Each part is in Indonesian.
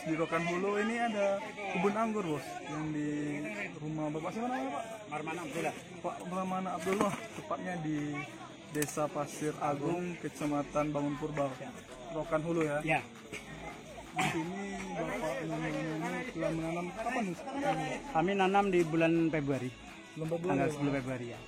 di Rokan Hulu ini ada kebun anggur bos, yang di rumah bapak siapa namanya pak? Marmana Abdullah. Pak Marmana Abdullah, tepatnya di Desa Pasir Agung, Kecamatan Bangun Purba, Rokan Hulu ya. Ya. Di sini bapak ini telah menanam kapan nih? Kami nanam di bulan Februari. Belum Februari. Tanggal ya, Pak? 10 Februari ya.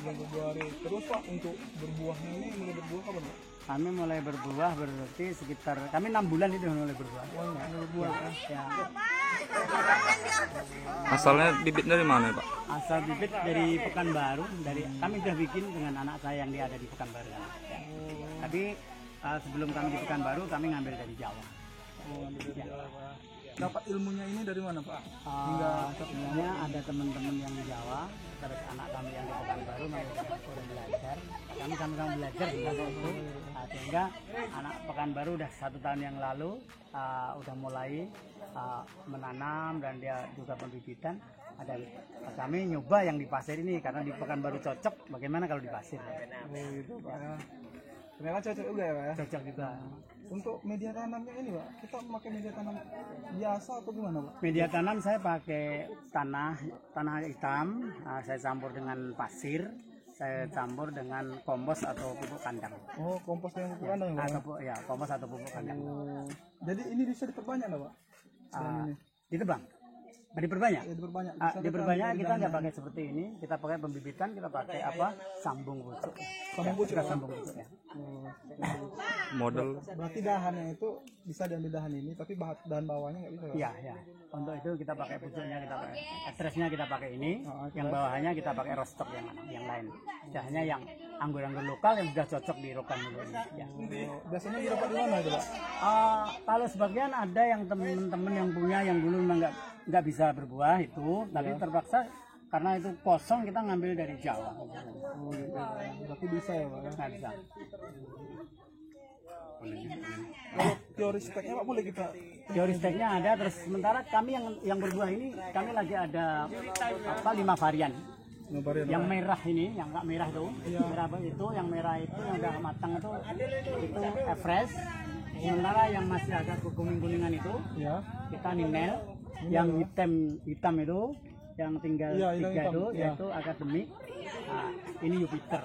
Bulan Februari. Terus pak untuk berbuahnya ini mulai berbuah kapan pak? Kami mulai berbuah berarti sekitar kami 6 bulan itu mulai berbuah. Oh, mulai berbuah ya. Ya. Asalnya bibit dari mana Pak? Asal bibit dari Pekanbaru, dari kami sudah bikin dengan anak saya yang dia ada di Pekanbaru. Ya. Tapi sebelum kami di Pekanbaru kami ngambil dari Jawa. Oh, ambil dari Jawa, Pak. Dapat ilmunya ini dari mana pak? Sebenarnya ada teman-teman yang di Jawa, terus anak kami yang di Pekanbaru mereka udah belajar. Kami sama-sama belajar juga itu. Sehingga anak Pekanbaru udah 1 tahun yang lalu udah mulai menanam dan dia juga pembibitan. Ada kami nyoba yang di pasir ini karena di Pekanbaru cocok. Bagaimana kalau di pasir? Oh gitu pak ya. Ternyata cocok juga ya pak ya. Cocok juga. Untuk media tanamnya ini pak, kita memakai media tanam biasa atau gimana pak? Media tanam saya pakai tanah hitam, saya campur dengan pasir, saya campur dengan kompos atau pupuk kandang. Oh kompos yang pupuk kandang ya pak? Atau ya kompos atau pupuk kandang. Oh, jadi ini bisa diperbanyak nggak pak? Ini. Ditebang, diperbanyak. Ya, diperbanyak. Diperbanyak kita nggak pakai seperti ini, kita pakai pembibitan, kita pakai apa? Sambung pucuk. Sambung pucuk. Kita sambung pucuk ya. Model Berarti dahannya itu bisa diambil dahan ini, tapi dahan bawahnya nggak bisa. Iya, ya. Untuk itu kita pakai pucuknya, kita pakai stresnya kita pakai ini, yang bawahnya kita pakai rostock yang lain. Hanya yang anggur-anggur lokal yang sudah cocok di Rokan Hulu ini. Ya. Biasanya didapat di mana itu pak? Kalau sebagian ada yang teman-teman yang punya yang dulu memang nggak bisa berbuah itu, tapi terpaksa karena itu kosong kita ngambil dari Jawa. Oh, gitu. Berarti bisa ya pak? Nggak bisa. Kalau teori speknya pak boleh kita? Teori speknya ada, terus sementara kami yang berbuah ini kami lagi ada 5 varian. Yang merah ini, yang nggak merah itu, merah itu, yang merah itu yang udah matang itu Everest. Sementara yang masih agak kuning-kuningan itu, Ya. kita Ninel. Yang hitam itu, yang tinggal 3 itu, ya. yaitu akademik. Nah, ini Jupiter.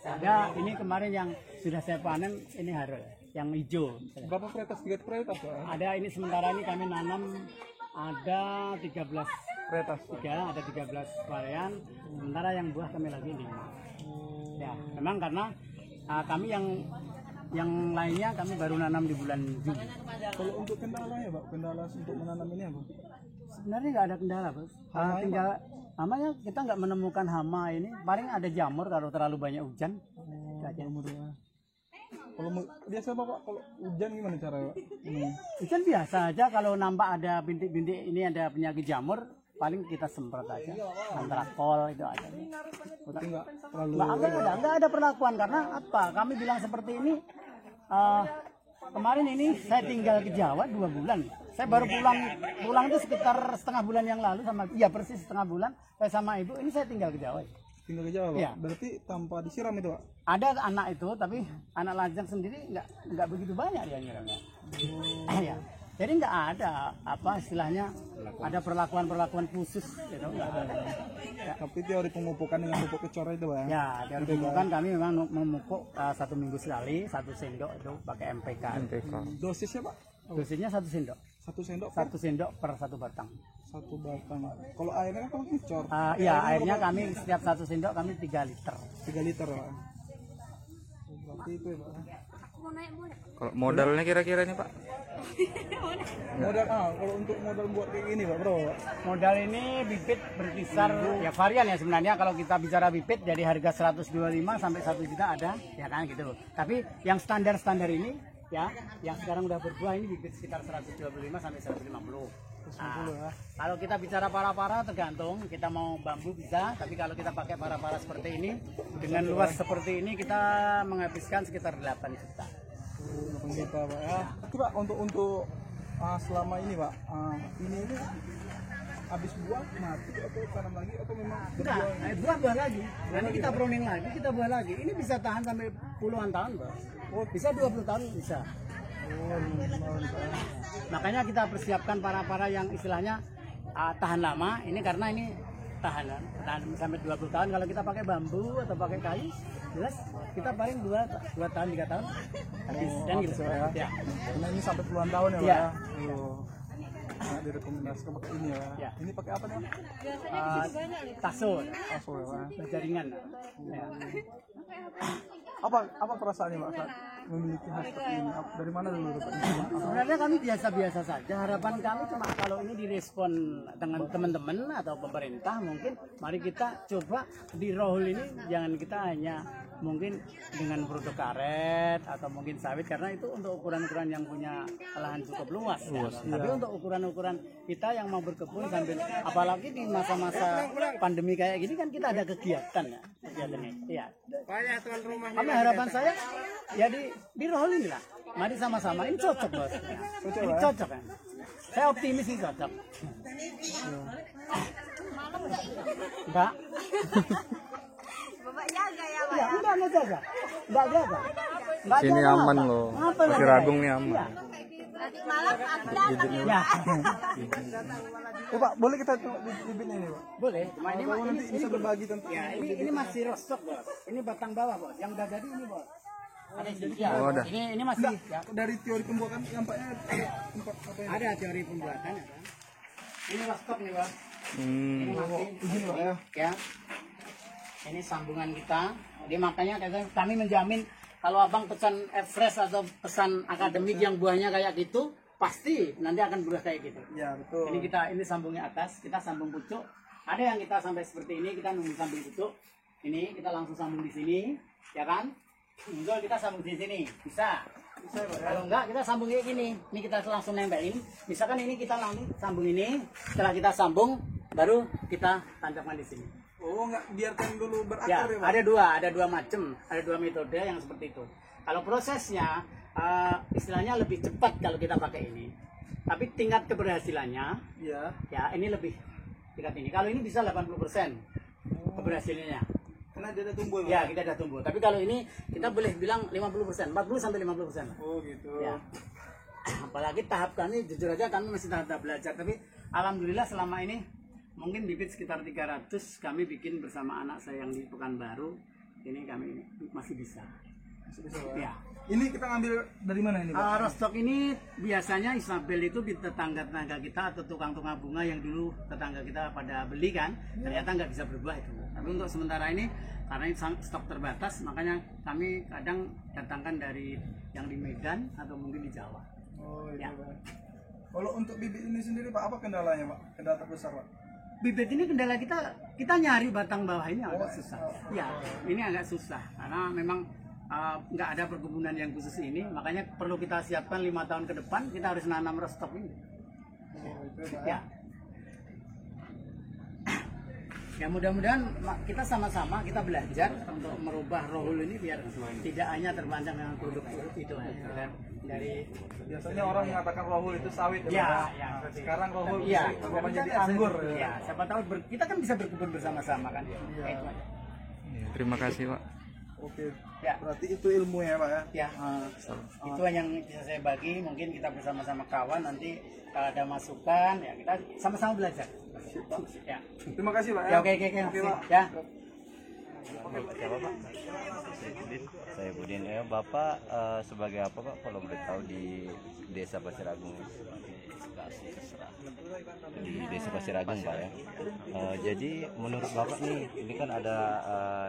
Ada ini kemarin yang sudah saya panen, ini Harul, yang hijau. Berapa varietas? 3 varietas pak? Ada ini sementara ini kami nanam ada 13 Varietas. ada 13 varian, sementara yang buah kami lagi 5. Ya, memang karena kami yang lainnya kami baru nanam di bulan Juli. Kalau untuk kendala ya pak, kendala untuk menanam ini apa? Sebenarnya nggak ada kendala bos. Tinggal namanya kita nggak menemukan hama ini, paling ada jamur kalau terlalu banyak hujan. Kalau biasa pak, kalau hujan gimana cara pak? Hujan biasa aja, kalau nampak ada bintik-bintik ini ada penyakit jamur, paling kita semprot aja antrakol itu aja. Berarti nggak terlalu. Nggak ada perlakuan karena apa? Kami bilang seperti ini. Kemarin ini saya tinggal ke Jawa 2 bulan. Saya baru pulang itu sekitar setengah bulan yang lalu persis setengah bulan. Saya sama ibu ini saya tinggal ke Jawa. Tinggal ke Jawa pak? Iya. Berarti tanpa disiram itu pak? Ada anak itu, tapi anak lajang sendiri nggak begitu banyak dia nyiramnya. Ya. Jadi nggak ada istilahnya ada perlakuan khusus gitu, nggak ada. Ya. Tapi teori pemupukan dengan pupuk kecor itu pak? Ya, teori pemupukan kami memang memupuk 1 minggu sekali, 1 sendok itu pakai MPK. Dosisnya pak? Dosisnya 1 sendok. 1 sendok? 1 sendok per 1 batang. 1 batang. Kalau airnya kan kecor? Iya, airnya kami setiap 1 sendok kami 3 liter. 3 liter pak? Berarti itu ya pak? kalau modalnya kira-kira nih Pak? Modal kalau untuk modal buat kayak gini pak bro? Modal ini bibit berkisar ya varian ya sebenarnya, kalau kita bicara bibit dari harga 125 sampai 1 juta ada ya kan gitu. Tapi yang standar ini ya, yang sekarang udah berbuah ini bibit sekitar 125 sampai 150. Nah, kalau kita bicara para-para tergantung, kita mau bambu bisa, tapi kalau kita pakai para-para seperti ini dengan luas seperti ini kita menghabiskan sekitar 8 juta. 8 juta pak ya. Tapi pak untuk selama ini pak, ini habis buah mati atau tanam lagi atau memang Enggak, buah lagi. Nanti kita pruning lagi, kita buah lagi. Ini bisa tahan sampai puluhan tahun, Bos. Oh, bisa 20 tahun bisa. Oh, 5 tahun Pak. Makanya kita persiapkan para yang istilahnya tahan lama. Ini karena ini tahan sampai 20 tahun. Kalau kita pakai bambu atau pakai kayu, jelas kita paling 2 tahun 3 tahun habis dan gitu ya. ya. Karena ini sampai puluhan tahun ya Pak Iya. ya. Oh. Nah, direkomendasikan pakai ini ya. Ya. Ini pakai apa nih? Tasur, Aso ya Pak. jaringan. Ya. Apa perasaannya Pak saat memiliki hal seperti ini? Dari mana dulu dapat ini? Sebenarnya kami biasa-biasa saja. Harapan kami cuma kalau ini direspon dengan teman-teman atau pemerintah, mungkin mari kita coba di Rohul ini jangan kita hanya mungkin dengan produk karet atau mungkin sawit, karena itu untuk ukuran-ukuran yang punya lahan cukup luas. Tapi untuk ukuran-ukuran kita yang mau berkebun sambil, apalagi di masa-masa pandemi kayak gini kan kita ada kegiatan ya. Kegiatannya. Iya. Kami harapan saya ya di Rohul ini lah. Mari sama-sama, ini cocok bos. Ini cocok kan. Saya optimis ini cocok. Enggak. Bapak jaga ya, Pak. Ya, enggak jaga. Enggak jaga. Enggak Sini jaga aman apa? loh. Apa Pasir jaga? Agung nih aman. Iya. Nanti malam aku datang. Ya. Pak, boleh kita tengok bibitnya ini Pak? Boleh. Cuma ini Kalau nanti bisa berbagi tentang ya, ini masih rostok, Bos. Ini batang bawah, Bos. Yang udah jadi ini, Bos. Ada di sini. Ya. Oh, ada. Ini masih ya. dari teori pembuatan nampaknya tempat apa yang Ada teori pembuatan ya, kan? Ini rostok nih, Bos. Ini masih izin Pak ya. ya. Ini sambungan kita. Jadi makanya kami menjamin kalau abang pesan fresh atau pesan akademik yang buahnya kayak gitu, pasti nanti akan berubah kayak gitu. Ya, betul. Ini sambungnya atas, kita sambung pucuk. Ada yang kita sampai seperti ini, kita nunggu sambung pucuk. Ini kita langsung sambung di sini, ya kan? Enggak, kita sambung di sini, bisa. Kalau enggak, kita sambung kayak gini. Ini kita langsung nempelin. Misalkan ini kita langsung sambung ini. Setelah kita sambung, baru kita tancapkan di sini. Oh, nggak biarkan dulu berakar Ya, ya Pak? ada dua macam, ada 2 metode yang seperti itu. Kalau prosesnya istilahnya lebih cepat kalau kita pakai ini, tapi tingkat keberhasilannya Iya. ya ini lebih tingkat ini. Kalau ini bisa 80% keberhasilannya. Karena dia ada tumbuh Ya, kita sudah tumbuh. Tapi kalau ini kita boleh bilang 50%, 40 sampai 50%. Oh gitu. Ya. Apalagi tahap kami, jujur aja kami masih tahap belajar, tapi alhamdulillah selama ini mungkin bibit sekitar 300 kami bikin bersama anak saya yang di Pekanbaru. Ini kami masih bisa. Bisa, Pak. Ya. Ini kita ngambil dari mana ini Pak? Rostok ini biasanya Isabel itu di tetangga-tetangga kita atau tukang-tukang bunga yang dulu tetangga kita pada beli kan, ternyata nggak bisa berubah itu. Tapi untuk sementara ini karena ini stok terbatas, makanya kami kadang datangkan dari yang di Medan atau mungkin di Jawa. Oh itu Ya. Pak. Kalau untuk bibit ini sendiri Pak, apa kendalanya Pak? Kendala terbesar Pak? Bibit ini kendala kita nyari batang bawah ini agak susah. Ya, ini agak susah karena memang nggak ada perkebunan yang khusus ini, makanya perlu kita siapkan 5 tahun ke depan kita harus nanam rostok ini. Oh itu Pak. Ya. Ya mudah-mudahan kita sama-sama kita belajar untuk merubah Rohul ini biar tidak hanya terpancang dengan produk-produk itu kan. Dari Biasanya orang mengatakan rohul itu sawit ya, Pak? ya. Sekarang rohul Iya, berubah menjadi anggur. Ya, siapa tahu kita kan bisa berkebun bersama-sama kan. Itu aja. Terima kasih Pak. Oke. Ya. Berarti itu ilmu ya Pak ya? Ya, itu yang bisa saya bagi. Mungkin kita bersama-sama kawan nanti kalau ada masukan ya kita sama-sama belajar. Ya. Terima kasih Pak Ya, oke, Pak. ya. Siapa Pak? Saya Budin. Bapak sebagai apa Pak kalau boleh tahu di Desa Pasir Agung? Di Desa Pasir Agung Pak ya. Jadi menurut Bapak nih, ini kan ada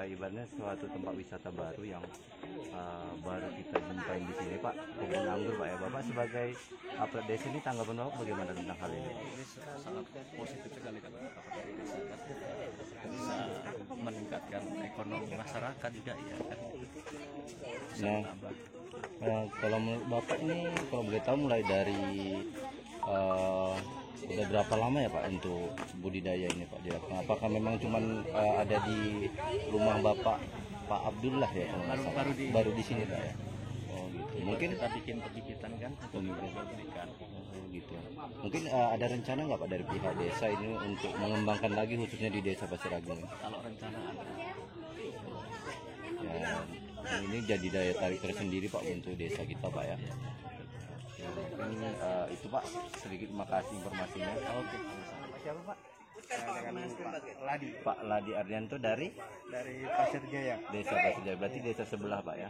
ibaratnya suatu tempat wisata baru yang baru kita jumpai di sini Pak, kebun anggur Pak ya. Bapak sebagai upload desa ini tanggapan Bapak bagaimana tentang hal ini? Ini sangat positif sekali kan bisa meningkatkan ekonomi masyarakat juga ya kan. Nah, kalau menurut Bapak ini kalau boleh tahu mulai dari udah berapa lama ya Pak untuk budidaya ini Pak dilakukan? Apakah memang cuman ada di rumah Bapak Pak Abdullah ya? Baru di sini Pak ya? Oh gitu. Mungkin Kita bikin perbibitan kan untuk berikan. gitu. Mungkin ada rencana nggak Pak dari pihak desa ini untuk mengembangkan lagi khususnya di Desa Pasir Agung ini? Kalau rencana ada. Ya, ini jadi daya tarik tersendiri Pak untuk desa kita Pak ya. Ini itu Pak, sedikit makasih informasinya. Oke. Siapa Pak? Ladi Pak Ladi Ardianto dari Pasir Jaya. Desa Pasir Jaya, berarti desa sebelah Pak ya?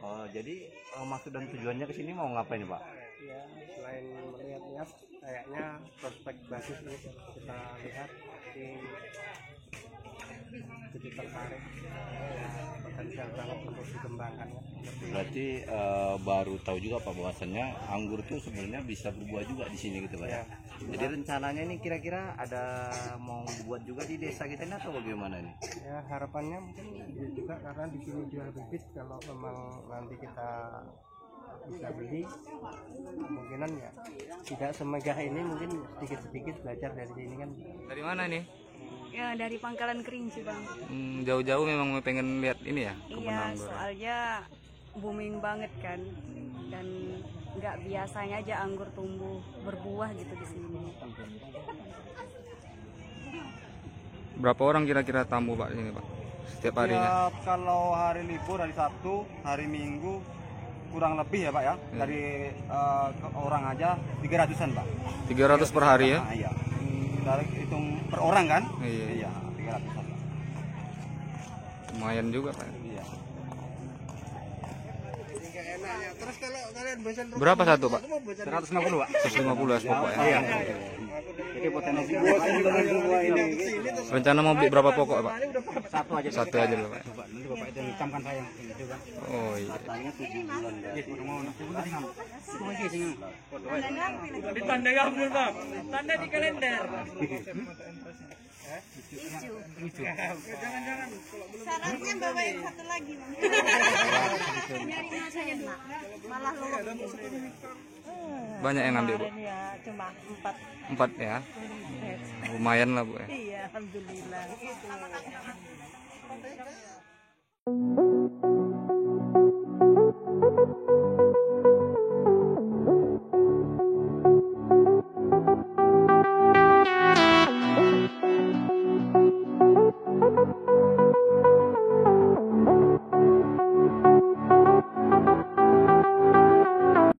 Oh, jadi maksud dan tujuannya ke sini mau ngapain Pak? Ya, selain melihat-lihat, kayaknya prospek bagus nih kita lihat jadi tertarik, potensial banget untuk dikembangkan ya. Berarti baru tahu juga Pak bahwasannya anggur itu sebenarnya bisa berbuah juga di sini gitu Pak ya. Jadi rencananya ini kira-kira ada mau buat juga di desa kita ini atau bagaimana nih? Ya harapannya mungkin juga karena di sini jual bibit, kalau memang nanti kita bisa beli, kemungkinan ya tidak semegah ini, mungkin sedikit-sedikit belajar dari sini kan. Dari mana nih? Ya dari Pangkalan Kerinci bang. Jauh-jauh memang pengen lihat ini ya, kebun Iya anggur. soalnya booming banget kan, dan nggak biasanya aja anggur tumbuh berbuah gitu di sini. Berapa orang kira-kira tamu Pak ini Pak? Setiap harinya? Ya, kalau hari libur, hari Sabtu, hari Minggu kurang lebih ya Pak ya, dari orang aja 300-an Pak. 300 per hari ya? Nah, iya. Kita hitung per orang kan? Iya. Iya, 300-an Pak. Lumayan juga Pak. Iya. Terus kalau kalian bosan Berapa satu Pak? 150 Pak. 150 es pokok ya? Iya. Jadi potensi semua ini. Rencana mau beli berapa pokok Pak? Satu aja. Satu aja loh Pak. Nanti Bapak itu hitamkan saya itu kan. Oh iya. Katanya 7 bulan dari Ditanda gambar bang, tanda di kalender. Syaratnya bawa yang satu lagi. Biarin aja ya, malah lu. Banyak yang ngambil Bu? Ya, cuma 4. 4 ya? Lumayan lah Bu ya. Iya, alhamdulillah.